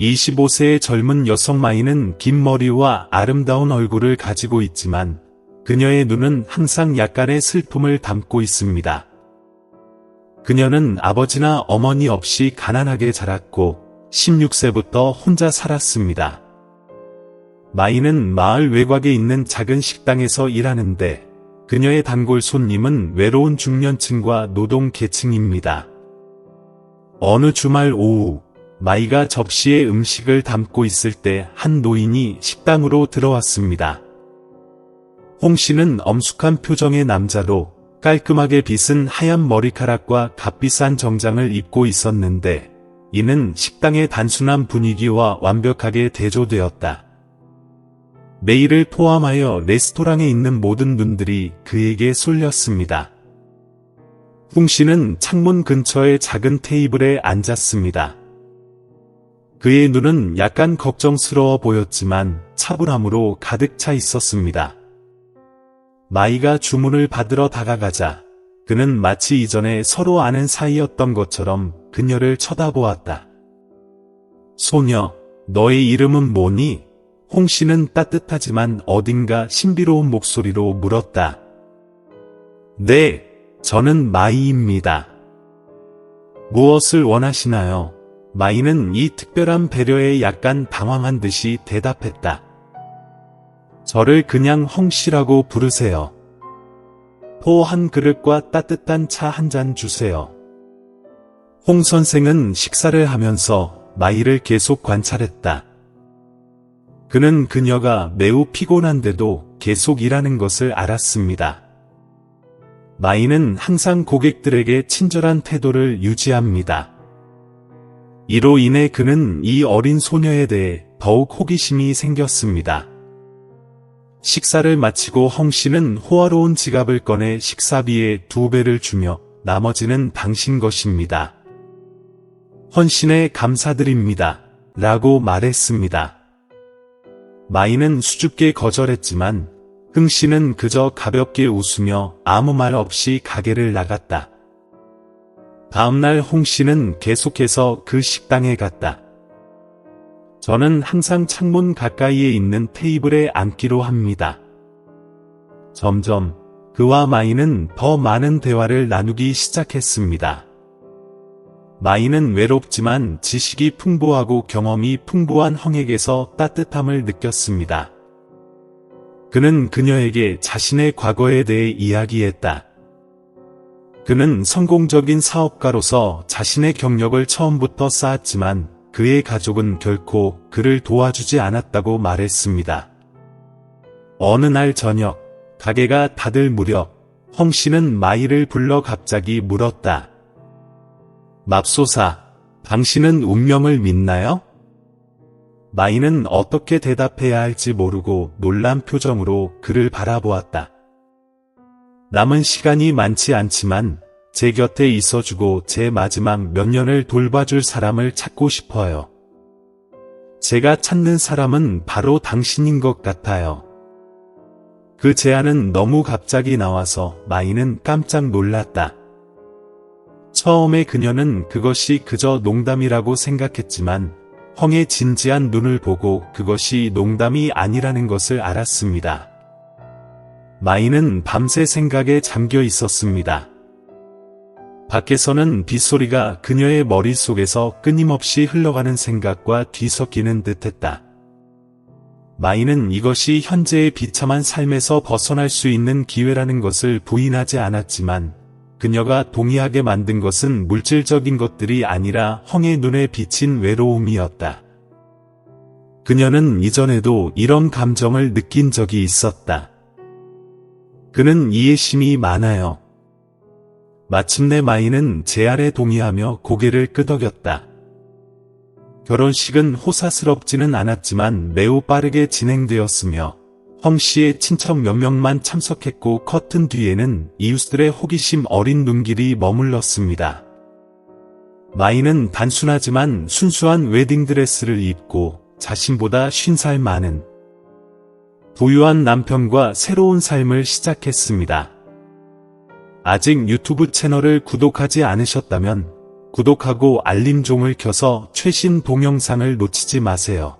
25세의 젊은 여성 마이는 긴 머리와 아름다운 얼굴을 가지고 있지만 그녀의 눈은 항상 약간의 슬픔을 담고 있습니다. 그녀는 아버지나 어머니 없이 가난하게 자랐고 16세부터 혼자 살았습니다. 마이는 마을 외곽에 있는 작은 식당에서 일하는데 그녀의 단골 손님은 외로운 중년층과 노동 계층입니다. 어느 주말 오후 마이가 접시에 음식을 담고 있을 때 한 노인이 식당으로 들어왔습니다. 홍 씨는 엄숙한 표정의 남자로 깔끔하게 빗은 하얀 머리카락과 값비싼 정장을 입고 있었는데 이는 식당의 단순한 분위기와 완벽하게 대조되었다. 메이를 포함하여 레스토랑에 있는 모든 눈들이 그에게 쏠렸습니다. 홍 씨는 창문 근처의 작은 테이블에 앉았습니다. 그의 눈은 약간 걱정스러워 보였지만 차분함으로 가득 차 있었습니다. 마이가 주문을 받으러 다가가자 그는 마치 이전에 서로 아는 사이였던 것처럼 그녀를 쳐다보았다. 소녀, 너의 이름은 뭐니? 홍 씨는 따뜻하지만 어딘가 신비로운 목소리로 물었다. 네, 저는 마이입니다. 무엇을 원하시나요? 마이는 이 특별한 배려에 약간 당황한 듯이 대답했다. 저를 그냥 홍 씨라고 부르세요. 포 한 그릇과 따뜻한 차 한 잔 주세요. 홍 선생은 식사를 하면서 마이를 계속 관찰했다. 그는 그녀가 매우 피곤한데도 계속 일하는 것을 알았습니다. 마이는 항상 고객들에게 친절한 태도를 유지합니다. 이로 인해 그는 이 어린 소녀에 대해 더욱 호기심이 생겼습니다. 식사를 마치고 홍 씨는 호화로운 지갑을 꺼내 식사비의 2배를 주며 나머지는 당신 것입니다. 헌신에 감사드립니다. 라고 말했습니다. 마이는 수줍게 거절했지만 흥 씨는 그저 가볍게 웃으며 아무 말 없이 가게를 나갔다. 다음날 홍 씨는 계속해서 그 식당에 갔다. 저는 항상 창문 가까이에 있는 테이블에 앉기로 합니다. 점점 그와 마이는 더 많은 대화를 나누기 시작했습니다. 마이는 외롭지만 지식이 풍부하고 경험이 풍부한 홍에게서 따뜻함을 느꼈습니다. 그는 그녀에게 자신의 과거에 대해 이야기했다. 그는 성공적인 사업가로서 자신의 경력을 처음부터 쌓았지만 그의 가족은 결코 그를 도와주지 않았다고 말했습니다. 어느 날 저녁, 가게가 닫을 무렵 홍 씨는 마이를 불러 갑자기 물었다. 맙소사, 당신은 운명을 믿나요? 마이는 어떻게 대답해야 할지 모르고 놀란 표정으로 그를 바라보았다. 남은 시간이 많지 않지만 제 곁에 있어주고 제 마지막 몇 년을 돌봐줄 사람을 찾고 싶어요. 제가 찾는 사람은 바로 당신인 것 같아요. 그 제안은 너무 갑자기 나와서 마이는 깜짝 놀랐다. 처음에 그녀는 그것이 그저 농담이라고 생각했지만 홍의 진지한 눈을 보고 그것이 농담이 아니라는 것을 알았습니다. 마이는 밤새 생각에 잠겨 있었습니다. 밖에서는 빗소리가 그녀의 머릿속에서 끊임없이 흘러가는 생각과 뒤섞이는 듯했다. 마이는 이것이 현재의 비참한 삶에서 벗어날 수 있는 기회라는 것을 부인하지 않았지만 그녀가 동의하게 만든 것은 물질적인 것들이 아니라 홍의 눈에 비친 외로움이었다. 그녀는 이전에도 이런 감정을 느낀 적이 있었다. 그는 이해심이 많아요. 마침내 마이는 제안에 동의하며 고개를 끄덕였다. 결혼식은 호사스럽지는 않았지만 매우 빠르게 진행되었으며 홍 씨의 친척 몇 명만 참석했고 커튼 뒤에는 이웃들의 호기심 어린 눈길이 머물렀습니다. 마이는 단순하지만 순수한 웨딩드레스를 입고 자신보다 50살 많은 부유한 남편과 새로운 삶을 시작했습니다. 아직 유튜브 채널을 구독하지 않으셨다면 구독하고 알림종을 켜서 최신 동영상을 놓치지 마세요.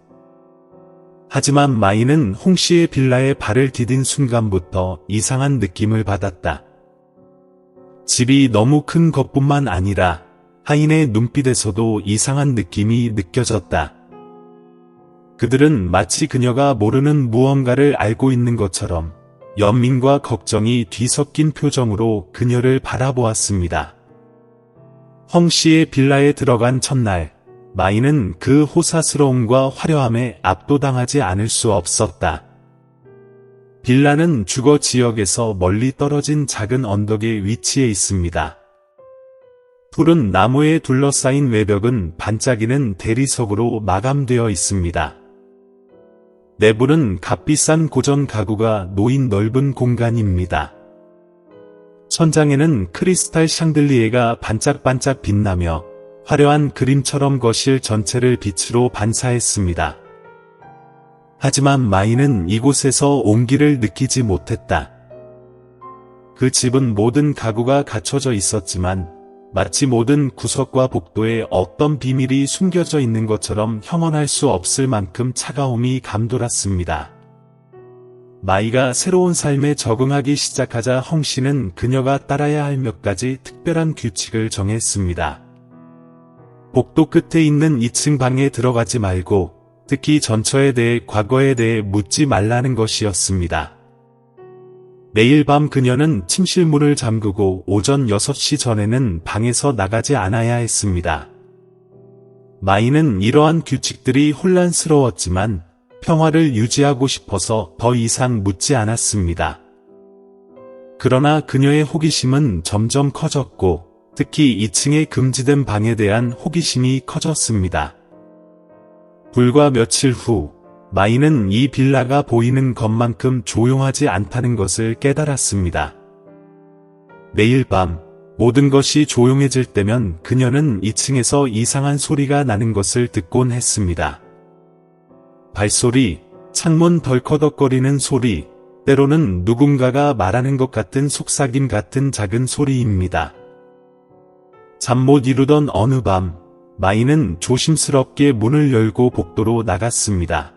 하지만 마이는 홍씨의 빌라에 발을 디딘 순간부터 이상한 느낌을 받았다. 집이 너무 큰 것뿐만 아니라 하인의 눈빛에서도 이상한 느낌이 느껴졌다. 그들은 마치 그녀가 모르는 무언가를 알고 있는 것처럼 연민과 걱정이 뒤섞인 표정으로 그녀를 바라보았습니다. 홍씨의 빌라에 들어간 첫날, 마이는 그 호사스러움과 화려함에 압도당하지 않을 수 없었다. 빌라는 주거 지역에서 멀리 떨어진 작은 언덕에 위치해 있습니다. 푸른 나무에 둘러싸인 외벽은 반짝이는 대리석으로 마감되어 있습니다. 내부는 값비싼 고전 가구가 놓인 넓은 공간입니다. 천장에는 크리스탈 샹들리에가 반짝반짝 빛나며 화려한 그림처럼 거실 전체를 빛으로 반사했습니다. 하지만 마이는 이곳에서 온기를 느끼지 못했다. 그 집은 모든 가구가 갖춰져 있었지만 마치 모든 구석과 복도에 어떤 비밀이 숨겨져 있는 것처럼 형언할 수 없을 만큼 차가움이 감돌았습니다. 마이가 새로운 삶에 적응하기 시작하자 홍씨는 그녀가 따라야 할 몇 가지 특별한 규칙을 정했습니다. 복도 끝에 있는 2층 방에 들어가지 말고 특히 전처에 대해 과거에 대해 묻지 말라는 것이었습니다. 매일 밤 그녀는 침실 문을 잠그고 오전 6시 전에는 방에서 나가지 않아야 했습니다. 마이는 이러한 규칙들이 혼란스러웠지만 평화를 유지하고 싶어서 더 이상 묻지 않았습니다. 그러나 그녀의 호기심은 점점 커졌고 특히 2층의 금지된 방에 대한 호기심이 커졌습니다. 불과 며칠 후 마이는 이 빌라가 보이는 것만큼 조용하지 않다는 것을 깨달았습니다. 매일 밤 모든 것이 조용해질 때면 그녀는 2층에서 이상한 소리가 나는 것을 듣곤 했습니다. 발소리, 창문 덜커덕거리는 소리, 때로는 누군가가 말하는 것 같은 속삭임 같은 작은 소리입니다. 잠 못 이루던 어느 밤, 마이는 조심스럽게 문을 열고 복도로 나갔습니다.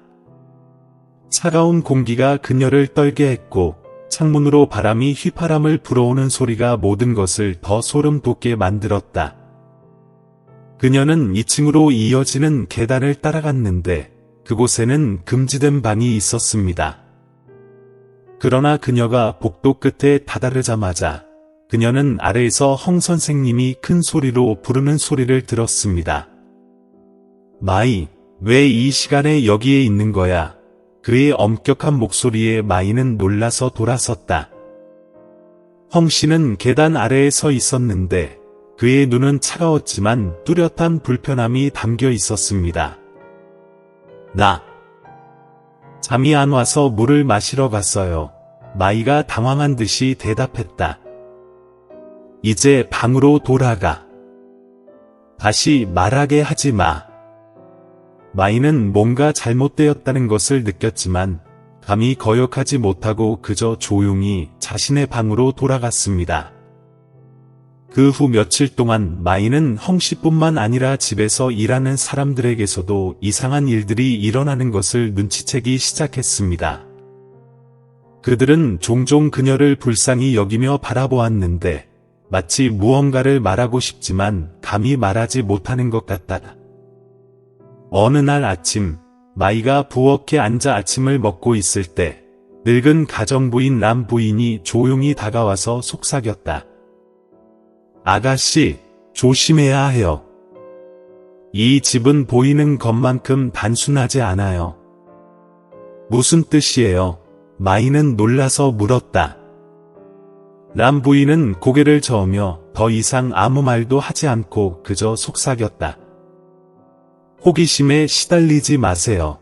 차가운 공기가 그녀를 떨게 했고 창문으로 바람이 휘파람을 불어오는 소리가 모든 것을 더 소름 돋게 만들었다. 그녀는 2층으로 이어지는 계단을 따라갔는데 그곳에는 금지된 방이 있었습니다. 그러나 그녀가 복도 끝에 다다르자마자 그녀는 아래에서 홍 선생님이 큰 소리로 부르는 소리를 들었습니다. 마이, 왜 이 시간에 여기에 있는 거야? 그의 엄격한 목소리에 마이는 놀라서 돌아섰다. 홍 씨는 계단 아래에 서 있었는데 그의 눈은 차가웠지만 뚜렷한 불편함이 담겨 있었습니다. 나 잠이 안 와서 물을 마시러 갔어요. 마이가 당황한 듯이 대답했다. 이제 방으로 돌아가. 다시 말하게 하지 마. 마이는 뭔가 잘못되었다는 것을 느꼈지만 감히 거역하지 못하고 그저 조용히 자신의 방으로 돌아갔습니다. 그 후 며칠 동안 마이는 홍씨뿐만 아니라 집에서 일하는 사람들에게서도 이상한 일들이 일어나는 것을 눈치채기 시작했습니다. 그들은 종종 그녀를 불쌍히 여기며 바라보았는데 마치 무언가를 말하고 싶지만 감히 말하지 못하는 것 같다. 어느 날 아침, 마이가 부엌에 앉아 아침을 먹고 있을 때 늙은 가정부인 람 부인이 조용히 다가와서 속삭였다. 아가씨, 조심해야 해요. 이 집은 보이는 것만큼 단순하지 않아요. 무슨 뜻이에요? 마이는 놀라서 물었다. 람 부인은 고개를 저으며 더 이상 아무 말도 하지 않고 그저 속삭였다. 호기심에 시달리지 마세요.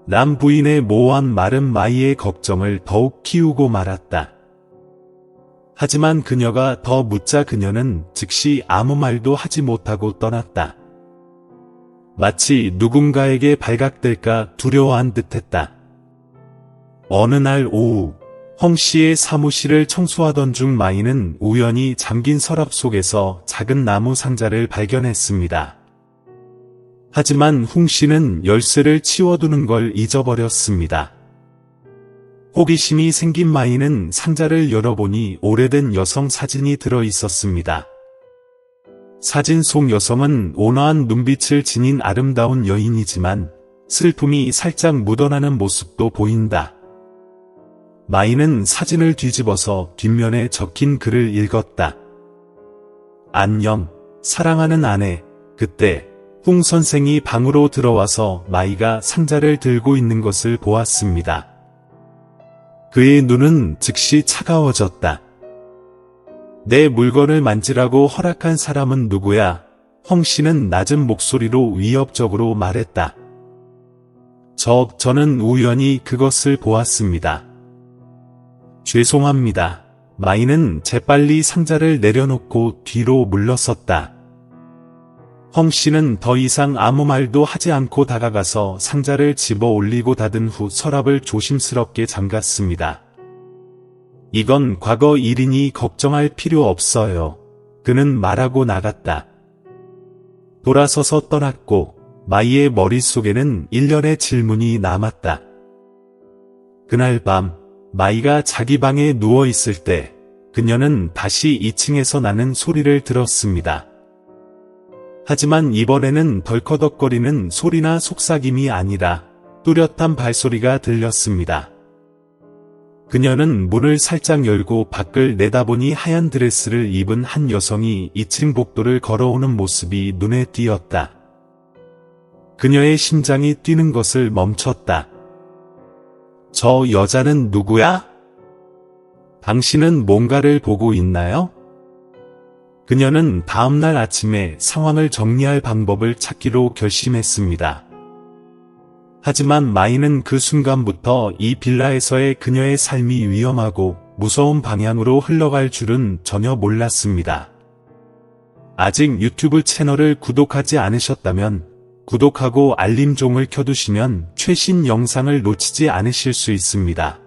람 부인의 모호한 말은 마이의 걱정을 더욱 키우고 말았다. 하지만 그녀가 더 묻자 그녀는 즉시 아무 말도 하지 못하고 떠났다. 마치 누군가에게 발각될까 두려워한 듯했다. 어느 날 오후, 헝 씨의 사무실을 청소하던 중 마이는 우연히 잠긴 서랍 속에서 작은 나무 상자를 발견했습니다. 하지만 홍 씨는 열쇠를 치워두는 걸 잊어버렸습니다. 호기심이 생긴 마이는 상자를 열어보니 오래된 여성 사진이 들어 있었습니다. 사진 속 여성은 온화한 눈빛을 지닌 아름다운 여인이지만 슬픔이 살짝 묻어나는 모습도 보인다. 마이는 사진을 뒤집어서 뒷면에 적힌 글을 읽었다. 안녕, 사랑하는 아내. 그때 홍 선생이 방으로 들어와서 마이가 상자를 들고 있는 것을 보았습니다. 그의 눈은 즉시 차가워졌다. 내 물건을 만지라고 허락한 사람은 누구야? 헝 씨는 낮은 목소리로 위협적으로 말했다. 저는 우연히 그것을 보았습니다. 죄송합니다. 마이는 재빨리 상자를 내려놓고 뒤로 물러섰다. 헝 씨는 더 이상 아무 말도 하지 않고 다가가서 상자를 집어 올리고 닫은 후 서랍을 조심스럽게 잠갔습니다. 이건 과거 일이니 걱정할 필요 없어요. 그는 말하고 나갔다. 돌아서서 떠났고 마이의 머릿속에는 일련의 질문이 남았다. 그날 밤 마이가 자기 방에 누워 있을 때 그녀는 다시 2층에서 나는 소리를 들었습니다. 하지만 이번에는 덜커덕거리는 소리나 속삭임이 아니라 뚜렷한 발소리가 들렸습니다. 그녀는 문을 살짝 열고 밖을 내다보니 하얀 드레스를 입은 한 여성이 2층 복도를 걸어오는 모습이 눈에 띄었다. 그녀의 심장이 뛰는 것을 멈췄다. 저 여자는 누구야? 당신은 뭔가를 보고 있나요? 그녀는 다음날 아침에 상황을 정리할 방법을 찾기로 결심했습니다. 하지만 마이는 그 순간부터 이 빌라에서의 그녀의 삶이 위험하고 무서운 방향으로 흘러갈 줄은 전혀 몰랐습니다. 아직 유튜브 채널을 구독하지 않으셨다면 구독하고 알림종을 켜두시면 최신 영상을 놓치지 않으실 수 있습니다.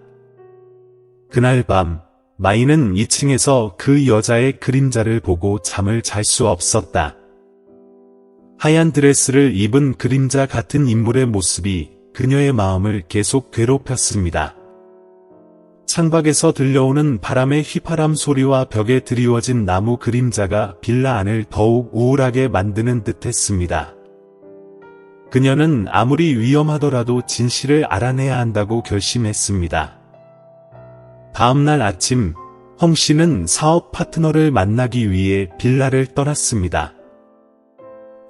그날 밤 마이는 2층에서 그 여자의 그림자를 보고 잠을 잘 수 없었다. 하얀 드레스를 입은 그림자 같은 인물의 모습이 그녀의 마음을 계속 괴롭혔습니다. 창밖에서 들려오는 바람의 휘파람 소리와 벽에 드리워진 나무 그림자가 빌라 안을 더욱 우울하게 만드는 듯했습니다. 그녀는 아무리 위험하더라도 진실을 알아내야 한다고 결심했습니다. 다음날 아침, 헝 씨는 사업 파트너를 만나기 위해 빌라를 떠났습니다.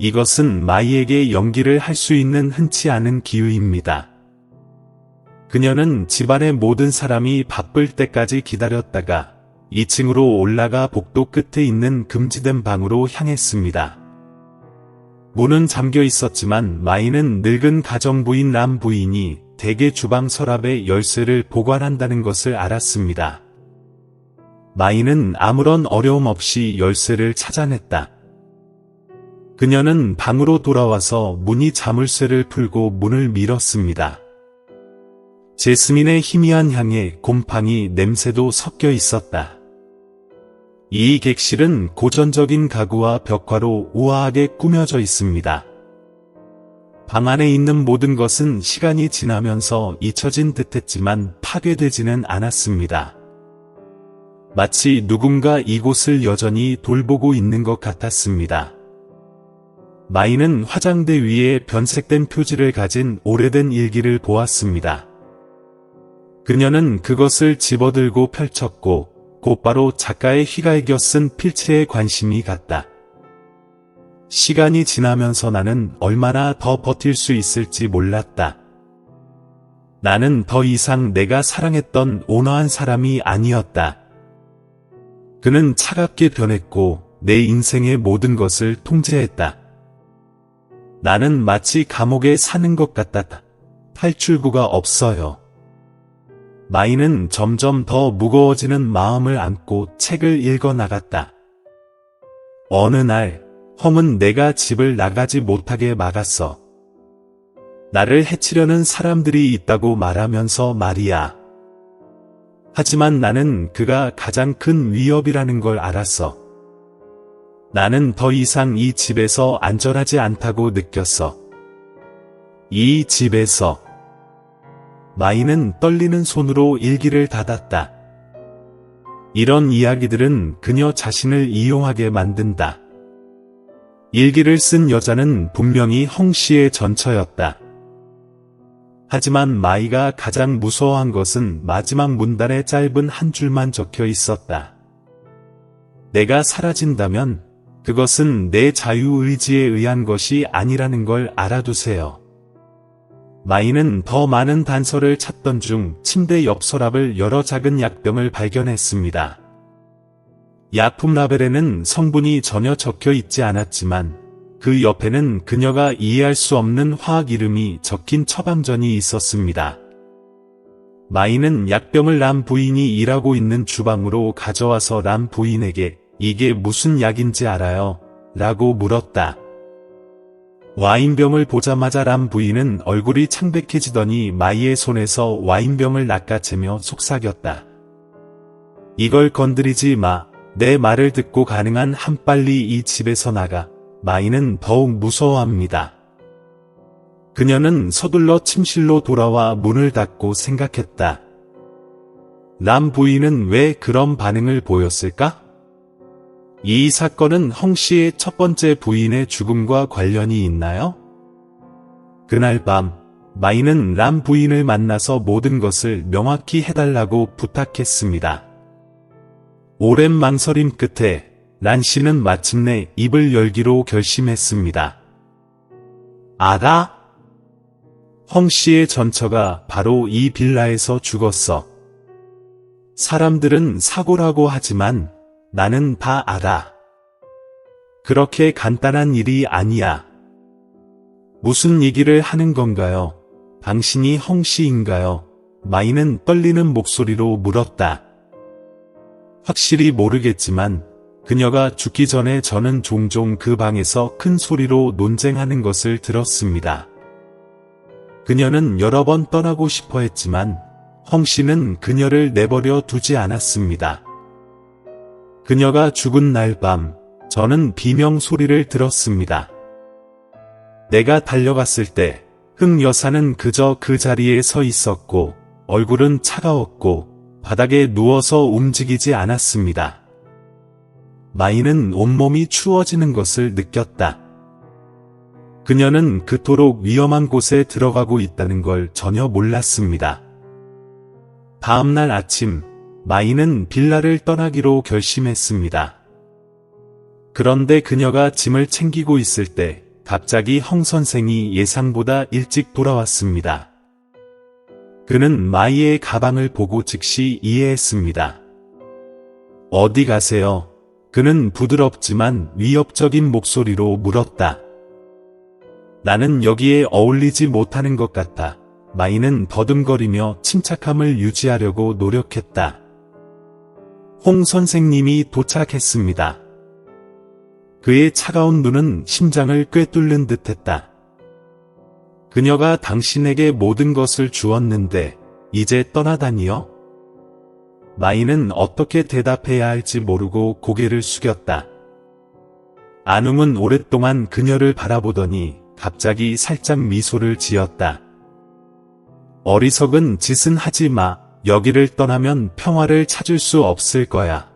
이것은 마이에게 연기를 할 수 있는 흔치 않은 기회입니다. 그녀는 집안의 모든 사람이 바쁠 때까지 기다렸다가 2층으로 올라가 복도 끝에 있는 금지된 방으로 향했습니다. 문은 잠겨 있었지만 마이는 늙은 가정부인 람 부인이 대개 주방 서랍에 열쇠를 보관한다는 것을 알았습니다. 마이는 아무런 어려움 없이 열쇠를 찾아냈다. 그녀는 방으로 돌아와서 문이 자물쇠를 풀고 문을 밀었습니다. 제스민의 희미한 향에 곰팡이 냄새도 섞여 있었다. 이 객실은 고전적인 가구와 벽화로 우아하게 꾸며져 있습니다. 방 안에 있는 모든 것은 시간이 지나면서 잊혀진 듯했지만 파괴되지는 않았습니다. 마치 누군가 이곳을 여전히 돌보고 있는 것 같았습니다. 마이는 화장대 위에 변색된 표지를 가진 오래된 일기를 보았습니다. 그녀는 그것을 집어들고 펼쳤고 곧바로 작가의 휘갈겨 쓴 필체에 관심이 갔다. 시간이 지나면서 나는 얼마나 더 버틸 수 있을지 몰랐다. 나는 더 이상 내가 사랑했던 온화한 사람이 아니었다. 그는 차갑게 변했고 내 인생의 모든 것을 통제했다. 나는 마치 감옥에 사는 것 같았다. 탈출구가 없어요. 마이는 점점 더 무거워지는 마음을 안고 책을 읽어 나갔다. 어느 날, 험은 내가 집을 나가지 못하게 막았어. 나를 해치려는 사람들이 있다고 말하면서 말이야. 하지만 나는 그가 가장 큰 위협이라는 걸 알았어. 나는 더 이상 이 집에서 안전하지 않다고 느꼈어. 이 집에서. 마이는 떨리는 손으로 일기를 닫았다. 이런 이야기들은 그녀 자신을 이용하게 만든다. 일기를 쓴 여자는 분명히 헝 씨의 전처였다. 하지만 마이가 가장 무서워한 것은 마지막 문단에 짧은 한 줄만 적혀 있었다. 내가 사라진다면 그것은 내 자유의지에 의한 것이 아니라는 걸 알아두세요. 마이는 더 많은 단서를 찾던 중 침대 옆 서랍을 열어 작은 약병을 발견했습니다. 약품 라벨에는 성분이 전혀 적혀 있지 않았지만 그 옆에는 그녀가 이해할 수 없는 화학 이름이 적힌 처방전이 있었습니다. 마이는 약병을 람 부인이 일하고 있는 주방으로 가져와서 람 부인에게 이게 무슨 약인지 알아요? 라고 물었다. 와인병을 보자마자 람 부인은 얼굴이 창백해지더니 마이의 손에서 와인병을 낚아채며 속삭였다. 이걸 건드리지 마. 내 말을 듣고 가능한 한 빨리 이 집에서 나가. 마이는 더욱 무서워합니다. 그녀는 서둘러 침실로 돌아와 문을 닫고 생각했다. 람 부인은 왜 그런 반응을 보였을까? 이 사건은 헝 씨의 첫 번째 부인의 죽음과 관련이 있나요? 그날 밤, 마이는 람 부인을 만나서 모든 것을 명확히 해달라고 부탁했습니다. 오랜 망설임 끝에 란 씨는 마침내 입을 열기로 결심했습니다. 알아? 헝 씨의 전처가 바로 이 빌라에서 죽었어. 사람들은 사고라고 하지만 나는 다 알아. 그렇게 간단한 일이 아니야. 무슨 얘기를 하는 건가요? 당신이 헝 씨인가요? 마이는 떨리는 목소리로 물었다. 확실히 모르겠지만 그녀가 죽기 전에 저는 종종 그 방에서 큰 소리로 논쟁하는 것을 들었습니다. 그녀는 여러 번 떠나고 싶어 했지만 헝 씨는 그녀를 내버려 두지 않았습니다. 그녀가 죽은 날 밤, 저는 비명 소리를 들었습니다. 내가 달려갔을 때, 흥 여사는 그저 그 자리에 서 있었고, 얼굴은 차가웠고, 바닥에 누워서 움직이지 않았습니다. 마이는 온몸이 추워지는 것을 느꼈다. 그녀는 그토록 위험한 곳에 들어가고 있다는 걸 전혀 몰랐습니다. 다음날 아침, 마이는 빌라를 떠나기로 결심했습니다. 그런데 그녀가 짐을 챙기고 있을 때 갑자기 헝 선생이 예상보다 일찍 돌아왔습니다. 그는 마이의 가방을 보고 즉시 이해했습니다. 어디 가세요? 그는 부드럽지만 위협적인 목소리로 물었다. 나는 여기에 어울리지 못하는 것 같아. 마이는 더듬거리며 침착함을 유지하려고 노력했다. 홍 선생님이 도착했습니다. 그의 차가운 눈은 심장을 꿰뚫는 듯했다. 그녀가 당신에게 모든 것을 주었는데 이제 떠나다니요? 마이는 어떻게 대답해야 할지 모르고 고개를 숙였다. 안웅은 오랫동안 그녀를 바라보더니 갑자기 살짝 미소를 지었다. 어리석은 짓은 하지 마. 여기를 떠나면 평화를 찾을 수 없을 거야.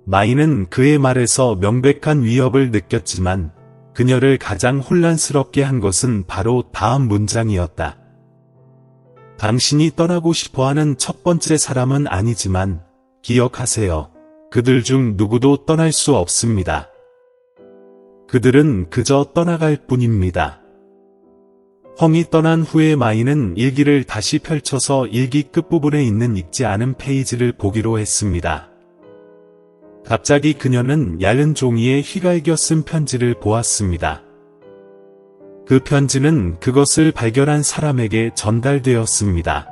마이는 그의 말에서 명백한 위협을 느꼈지만 그녀를 가장 혼란스럽게 한 것은 바로 다음 문장이었다. 당신이 떠나고 싶어하는 첫 번째 사람은 아니지만 기억하세요. 그들 중 누구도 떠날 수 없습니다. 그들은 그저 떠나갈 뿐입니다. 헝이 떠난 후에 마이는 일기를 다시 펼쳐서 일기 끝부분에 있는 읽지 않은 페이지를 보기로 했습니다. 갑자기 그녀는 얇은 종이에 휘갈겨 쓴 편지를 보았습니다. 그 편지는 그것을 발견한 사람에게 전달되었습니다.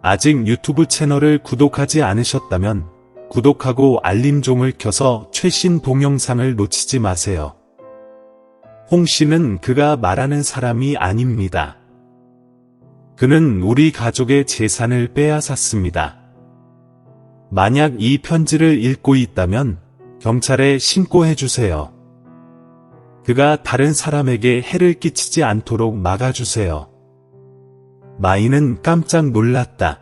아직 유튜브 채널을 구독하지 않으셨다면 구독하고 알림종을 켜서 최신 동영상을 놓치지 마세요. 홍 씨는 그가 말하는 사람이 아닙니다. 그는 우리 가족의 재산을 빼앗았습니다. 만약 이 편지를 읽고 있다면 경찰에 신고해주세요. 그가 다른 사람에게 해를 끼치지 않도록 막아주세요. 마이는 깜짝 놀랐다.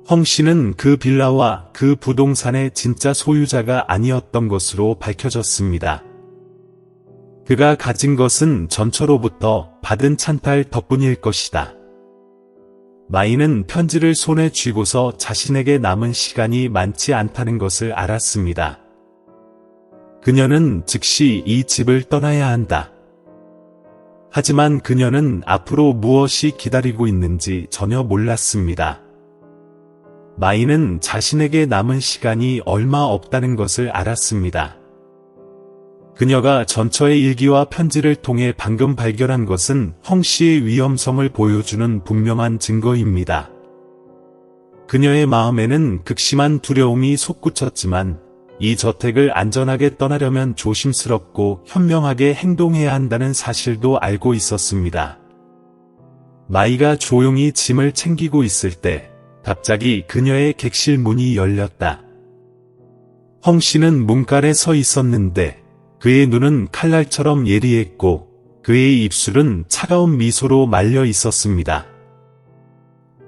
헝 씨는 그 빌라와 그 부동산의 진짜 소유자가 아니었던 것으로 밝혀졌습니다. 그가 가진 것은 전처로부터 받은 찬탈 덕분일 것이다. 마이는 편지를 손에 쥐고서 자신에게 남은 시간이 많지 않다는 것을 알았습니다. 그녀는 즉시 이 집을 떠나야 한다. 하지만 그녀는 앞으로 무엇이 기다리고 있는지 전혀 몰랐습니다. 마이는 자신에게 남은 시간이 얼마 없다는 것을 알았습니다. 그녀가 전처의 일기와 편지를 통해 방금 발견한 것은 헝 씨의 위험성을 보여주는 분명한 증거입니다. 그녀의 마음에는 극심한 두려움이 솟구쳤지만 이 저택을 안전하게 떠나려면 조심스럽고 현명하게 행동해야 한다는 사실도 알고 있었습니다. 마이가 조용히 짐을 챙기고 있을 때 갑자기 그녀의 객실 문이 열렸다. 헝 씨는 문간에 서 있었는데 그의 눈은 칼날처럼 예리했고 그의 입술은 차가운 미소로 말려 있었습니다.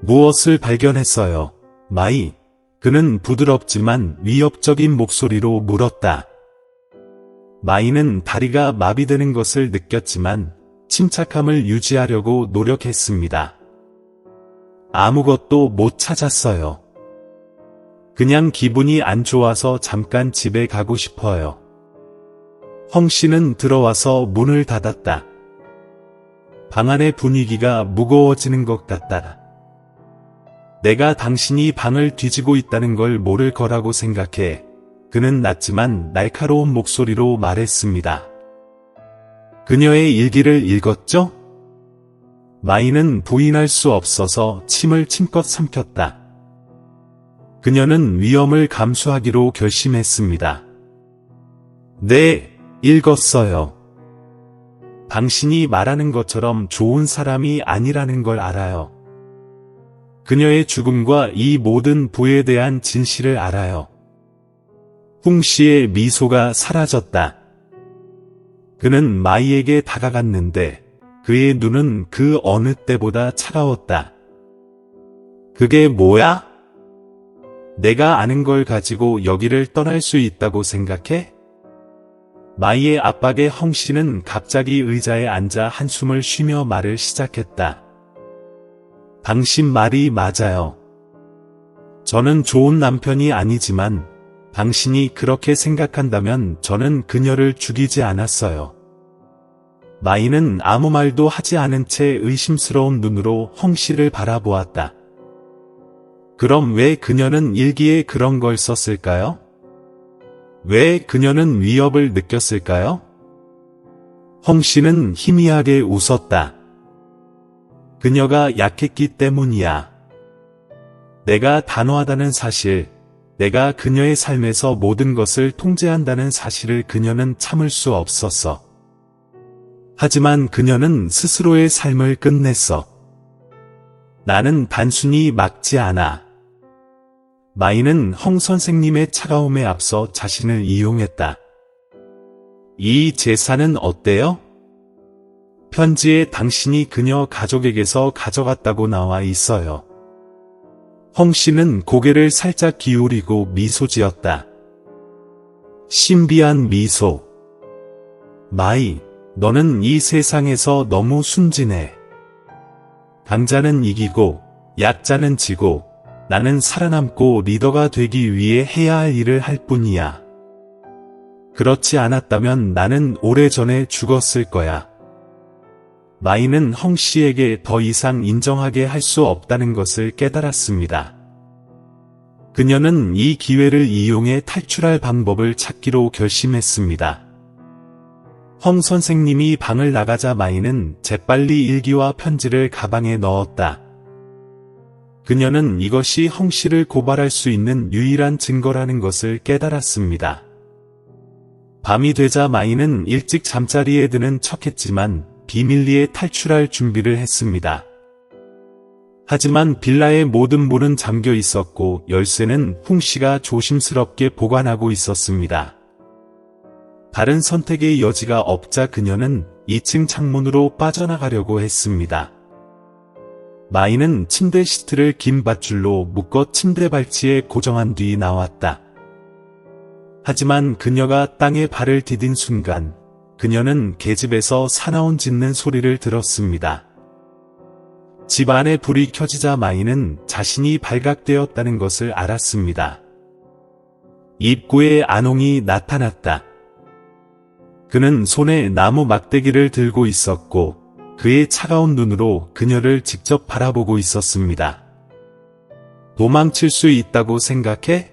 무엇을 발견했어요, 마이? 그는 부드럽지만 위협적인 목소리로 물었다. 마이는 다리가 마비되는 것을 느꼈지만 침착함을 유지하려고 노력했습니다. 아무것도 못 찾았어요. 그냥 기분이 안 좋아서 잠깐 집에 가고 싶어요. 헝 씨는 들어와서 문을 닫았다. 방 안의 분위기가 무거워지는 것 같다. 내가 당신이 방을 뒤지고 있다는 걸 모를 거라고 생각해. 그는 낮지만 날카로운 목소리로 말했습니다. 그녀의 일기를 읽었죠? 마이는 부인할 수 없어서 침을 침껏 삼켰다. 그녀는 위험을 감수하기로 결심했습니다. 네, 읽었어요. 당신이 말하는 것처럼 좋은 사람이 아니라는 걸 알아요. 그녀의 죽음과 이 모든 부에 대한 진실을 알아요. 쿵 씨의 미소가 사라졌다. 그는 마이에게 다가갔는데 그의 눈은 그 어느 때보다 차가웠다. 그게 뭐야? 내가 아는 걸 가지고 여기를 떠날 수 있다고 생각해? 마이의 압박에 헝 씨는 갑자기 의자에 앉아 한숨을 쉬며 말을 시작했다. 당신 말이 맞아요. 저는 좋은 남편이 아니지만 당신이 그렇게 생각한다면 저는 그녀를 죽이지 않았어요. 마이는 아무 말도 하지 않은 채 의심스러운 눈으로 헝 씨를 바라보았다. 그럼 왜 그녀는 일기에 그런 걸 썼을까요? 왜 그녀는 위협을 느꼈을까요? 헝 씨는 희미하게 웃었다. 그녀가 약했기 때문이야. 내가 단호하다는 사실, 내가 그녀의 삶에서 모든 것을 통제한다는 사실을 그녀는 참을 수 없었어. 하지만 그녀는 스스로의 삶을 끝냈어. 나는 단순히 막지 않아. 마이는 헝 선생님의 차가움에 앞서 자신을 이용했다. 이 재산은 어때요? 편지에 당신이 그녀 가족에게서 가져갔다고 나와 있어요. 헝 씨는 고개를 살짝 기울이고 미소 지었다. 신비한 미소. 마이, 너는 이 세상에서 너무 순진해. 강자는 이기고, 약자는 지고, 나는 살아남고 리더가 되기 위해 해야 할 일을 할 뿐이야. 그렇지 않았다면 나는 오래전에 죽었을 거야. 마이는 헝 씨에게 더 이상 인정하게 할 수 없다는 것을 깨달았습니다. 그녀는 이 기회를 이용해 탈출할 방법을 찾기로 결심했습니다. 헝 선생님이 방을 나가자 마이는 재빨리 일기와 편지를 가방에 넣었다. 그녀는 이것이 헝 씨를 고발할 수 있는 유일한 증거라는 것을 깨달았습니다. 밤이 되자 마이는 일찍 잠자리에 드는 척했지만 비밀리에 탈출할 준비를 했습니다. 하지만 빌라의 모든 문은 잠겨 있었고 열쇠는 홍 씨가 조심스럽게 보관하고 있었습니다. 다른 선택의 여지가 없자 그녀는 2층 창문으로 빠져나가려고 했습니다. 마이는 침대 시트를 긴 밧줄로 묶어 침대 발치에 고정한 뒤 나왔다. 하지만 그녀가 땅에 발을 디딘 순간 그녀는 계집에서 사나운 짖는 소리를 들었습니다. 집 안에 불이 켜지자 마이는 자신이 발각되었다는 것을 알았습니다. 입구에 안홍이 나타났다. 그는 손에 나무 막대기를 들고 있었고 그의 차가운 눈으로 그녀를 직접 바라보고 있었습니다. 도망칠 수 있다고 생각해?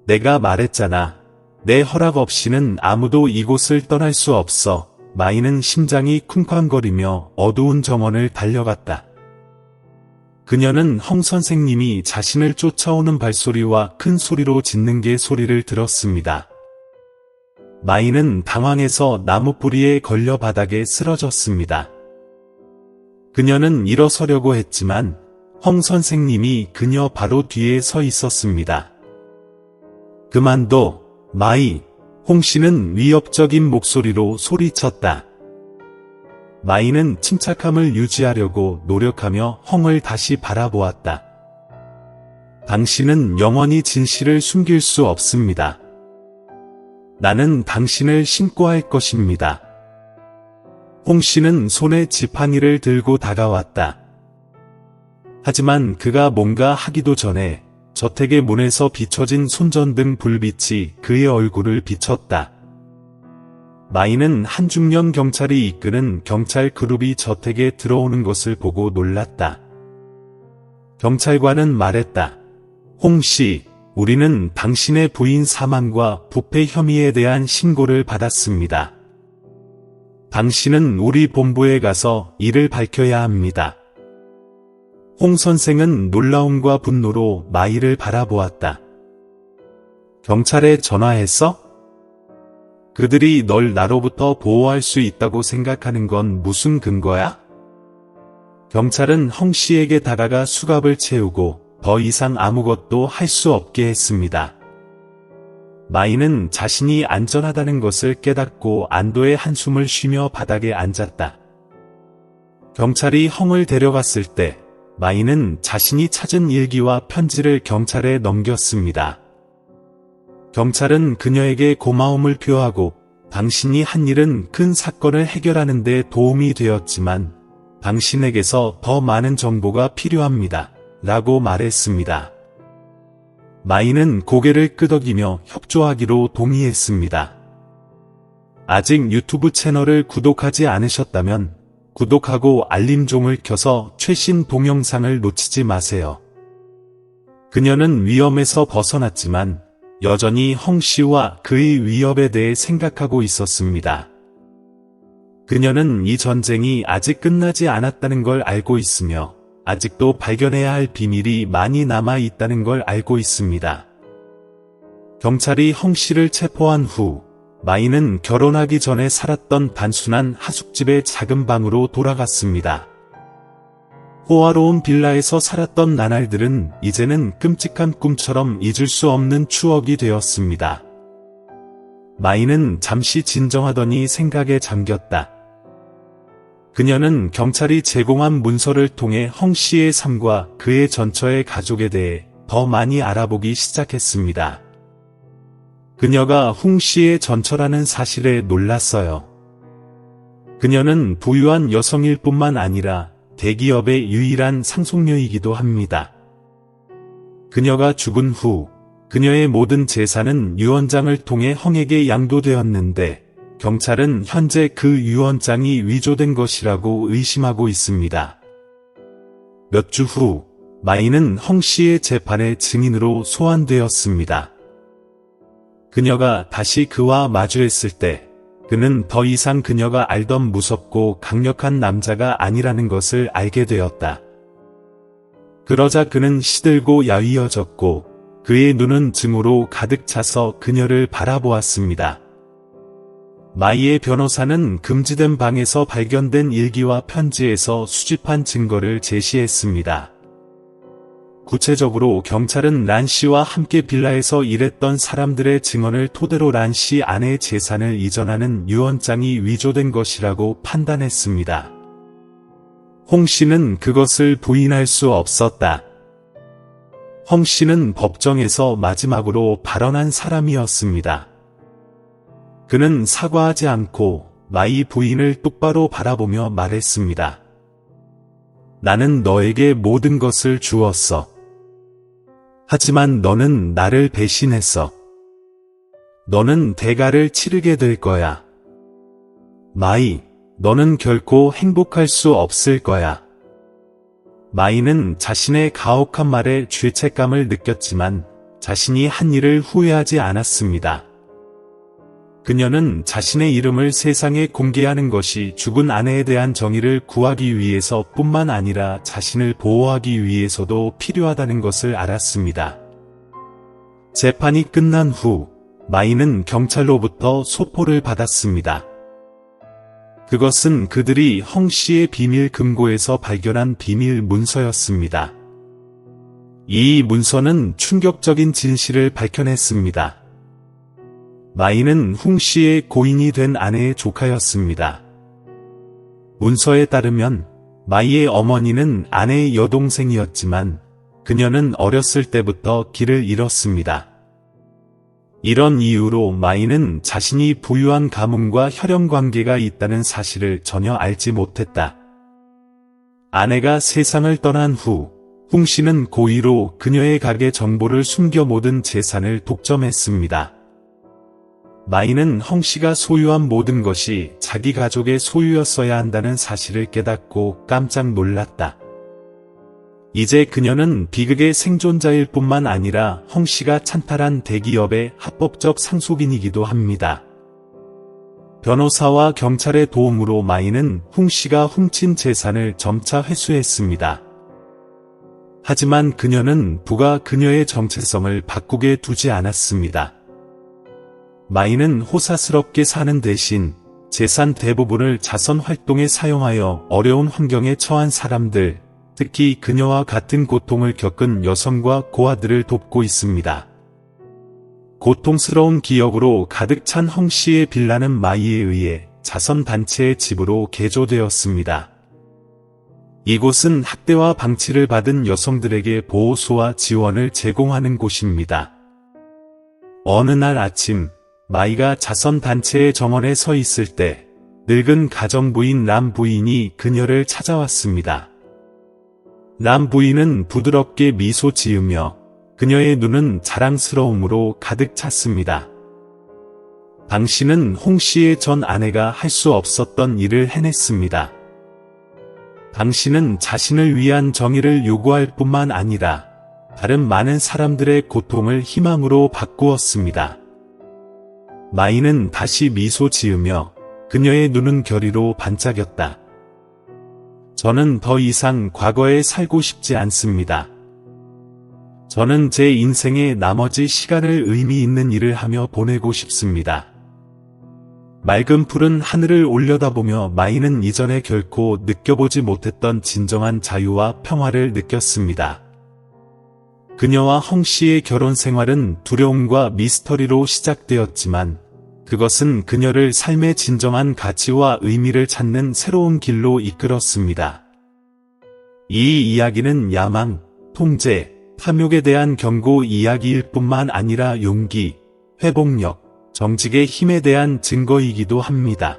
내가 말했잖아. 내 허락 없이는 아무도 이곳을 떠날 수 없어. 마이는 심장이 쿵쾅거리며 어두운 정원을 달려갔다. 그녀는 홍 선생님이 자신을 쫓아오는 발소리와 큰 소리로 짖는 개 소리를 들었습니다. 마이는 당황해서 나무 뿌리에 걸려 바닥에 쓰러졌습니다. 그녀는 일어서려고 했지만 홍 선생님이 그녀 바로 뒤에 서 있었습니다. 그만둬, 마이. 홍 씨는 위협적인 목소리로 소리쳤다. 마이는 침착함을 유지하려고 노력하며 홍을 다시 바라보았다. 당신은 영원히 진실을 숨길 수 없습니다. 나는 당신을 신고할 것입니다. 홍 씨는 손에 지팡이를 들고 다가왔다. 하지만 그가 뭔가 하기도 전에 저택의 문에서 비춰진 손전등 불빛이 그의 얼굴을 비췄다. 마이는 한중년 경찰이 이끄는 경찰 그룹이 저택에 들어오는 것을 보고 놀랐다. 경찰관은 말했다. 홍 씨, 우리는 당신의 부인 사망과 부패 혐의에 대한 신고를 받았습니다. 당신은 우리 본부에 가서 이를 밝혀야 합니다. 홍 선생은 놀라움과 분노로 마이를 바라보았다. 경찰에 전화했어? 그들이 널 나로부터 보호할 수 있다고 생각하는 건 무슨 근거야? 경찰은 홍 씨에게 다가가 수갑을 채우고 더 이상 아무것도 할 수 없게 했습니다. 마이는 자신이 안전하다는 것을 깨닫고 안도의 한숨을 쉬며 바닥에 앉았다. 경찰이 홍을 데려갔을 때 마이는 자신이 찾은 일기와 편지를 경찰에 넘겼습니다. 경찰은 그녀에게 고마움을 표하고 당신이 한 일은 큰 사건을 해결하는 데 도움이 되었지만 당신에게서 더 많은 정보가 필요합니다. 라고 말했습니다. 마이는 고개를 끄덕이며 협조하기로 동의했습니다. 아직 유튜브 채널을 구독하지 않으셨다면 구독하고 알림종을 켜서 최신 동영상을 놓치지 마세요. 그녀는 위험에서 벗어났지만 여전히 홍 씨와 그의 위협에 대해 생각하고 있었습니다. 그녀는 이 전쟁이 아직 끝나지 않았다는 걸 알고 있으며 아직도 발견해야 할 비밀이 많이 남아 있다는 걸 알고 있습니다. 경찰이 홍 씨를 체포한 후 마이는 결혼하기 전에 살았던 단순한 하숙집의 작은 방으로 돌아갔습니다. 호화로운 빌라에서 살았던 나날들은 이제는 끔찍한 꿈처럼 잊을 수 없는 추억이 되었습니다. 마이는 잠시 진정하더니 생각에 잠겼다. 그녀는 경찰이 제공한 문서를 통해 홍 씨의 삶과 그의 전처의 가족에 대해 더 많이 알아보기 시작했습니다. 그녀가 홍 씨의 전처라는 사실에 놀랐어요. 그녀는 부유한 여성일 뿐만 아니라 대기업의 유일한 상속녀이기도 합니다. 그녀가 죽은 후 그녀의 모든 재산은 유언장을 통해 홍에게 양도되었는데 경찰은 현재 그 유언장이 위조된 것이라고 의심하고 있습니다. 몇 주 후 마이는 홍 씨의 재판의 증인으로 소환되었습니다. 그녀가 다시 그와 마주했을 때 그는 더 이상 그녀가 알던 무섭고 강력한 남자가 아니라는 것을 알게 되었다. 그러자 그는 시들고 야위어졌고 그의 눈은 증오로 가득 차서 그녀를 바라보았습니다. 마이의 변호사는 금지된 방에서 발견된 일기와 편지에서 수집한 증거를 제시했습니다. 구체적으로 경찰은 란 씨와 함께 빌라에서 일했던 사람들의 증언을 토대로 란 씨 아내의 재산을 이전하는 유언장이 위조된 것이라고 판단했습니다. 홍 씨는 그것을 부인할 수 없었다. 홍 씨는 법정에서 마지막으로 발언한 사람이었습니다. 그는 사과하지 않고 마이 부인을 똑바로 바라보며 말했습니다. 나는 너에게 모든 것을 주었어. 하지만 너는 나를 배신했어. 너는 대가를 치르게 될 거야. 마이, 너는 결코 행복할 수 없을 거야. 마이는 자신의 가혹한 말에 죄책감을 느꼈지만 자신이 한 일을 후회하지 않았습니다. 그녀는 자신의 이름을 세상에 공개하는 것이 죽은 아내에 대한 정의를 구하기 위해서 뿐만 아니라 자신을 보호하기 위해서도 필요하다는 것을 알았습니다. 재판이 끝난 후 마이는 경찰로부터 소포를 받았습니다. 그것은 그들이 홍 씨의 비밀 금고에서 발견한 비밀 문서였습니다. 이 문서는 충격적인 진실을 밝혀냈습니다. 마이는 홍 씨의 고인이 된 아내의 조카였습니다. 문서에 따르면 마이의 어머니는 아내의 여동생이었지만 그녀는 어렸을 때부터 길을 잃었습니다. 이런 이유로 마이는 자신이 부유한 가문과 혈연관계가 있다는 사실을 전혀 알지 못했다. 아내가 세상을 떠난 후 홍 씨는 고의로 그녀의 가계 정보를 숨겨 모든 재산을 독점했습니다. 마이는 홍 씨가 소유한 모든 것이 자기 가족의 소유였어야 한다는 사실을 깨닫고 깜짝 놀랐다. 이제 그녀는 비극의 생존자일 뿐만 아니라 홍 씨가 찬탈한 대기업의 합법적 상속인이기도 합니다. 변호사와 경찰의 도움으로 마이는 홍 씨가 훔친 재산을 점차 회수했습니다. 하지만 그녀는 부가 그녀의 정체성을 바꾸게 두지 않았습니다. 마이는 호사스럽게 사는 대신 재산 대부분을 자선 활동에 사용하여 어려운 환경에 처한 사람들, 특히 그녀와 같은 고통을 겪은 여성과 고아들을 돕고 있습니다. 고통스러운 기억으로 가득 찬 홍 씨의 빌라는 마이에 의해 자선단체의 집으로 개조되었습니다. 이곳은 학대와 방치를 받은 여성들에게 보호소와 지원을 제공하는 곳입니다. 어느 날 아침, 마이가 자선단체의 정원에 서 있을 때 늙은 가정부인 람 부인이 그녀를 찾아왔습니다. 람 부인은 부드럽게 미소 지으며 그녀의 눈은 자랑스러움으로 가득 찼습니다. 당신은 홍 씨의 전 아내가 할 수 없었던 일을 해냈습니다. 당신은 자신을 위한 정의를 요구할 뿐만 아니라 다른 많은 사람들의 고통을 희망으로 바꾸었습니다. 마이는 다시 미소 지으며 그녀의 눈은 결의로 반짝였다. 저는 더 이상 과거에 살고 싶지 않습니다. 저는 제 인생의 나머지 시간을 의미 있는 일을 하며 보내고 싶습니다. 맑은 푸른 하늘을 올려다보며 마이는 이전에 결코 느껴보지 못했던 진정한 자유와 평화를 느꼈습니다. 그녀와 홍 씨의 결혼 생활은 두려움과 미스터리로 시작되었지만 그것은 그녀를 삶의 진정한 가치와 의미를 찾는 새로운 길로 이끌었습니다. 이 이야기는 야망, 통제, 탐욕에 대한 경고 이야기일 뿐만 아니라 용기, 회복력, 정직의 힘에 대한 증거이기도 합니다.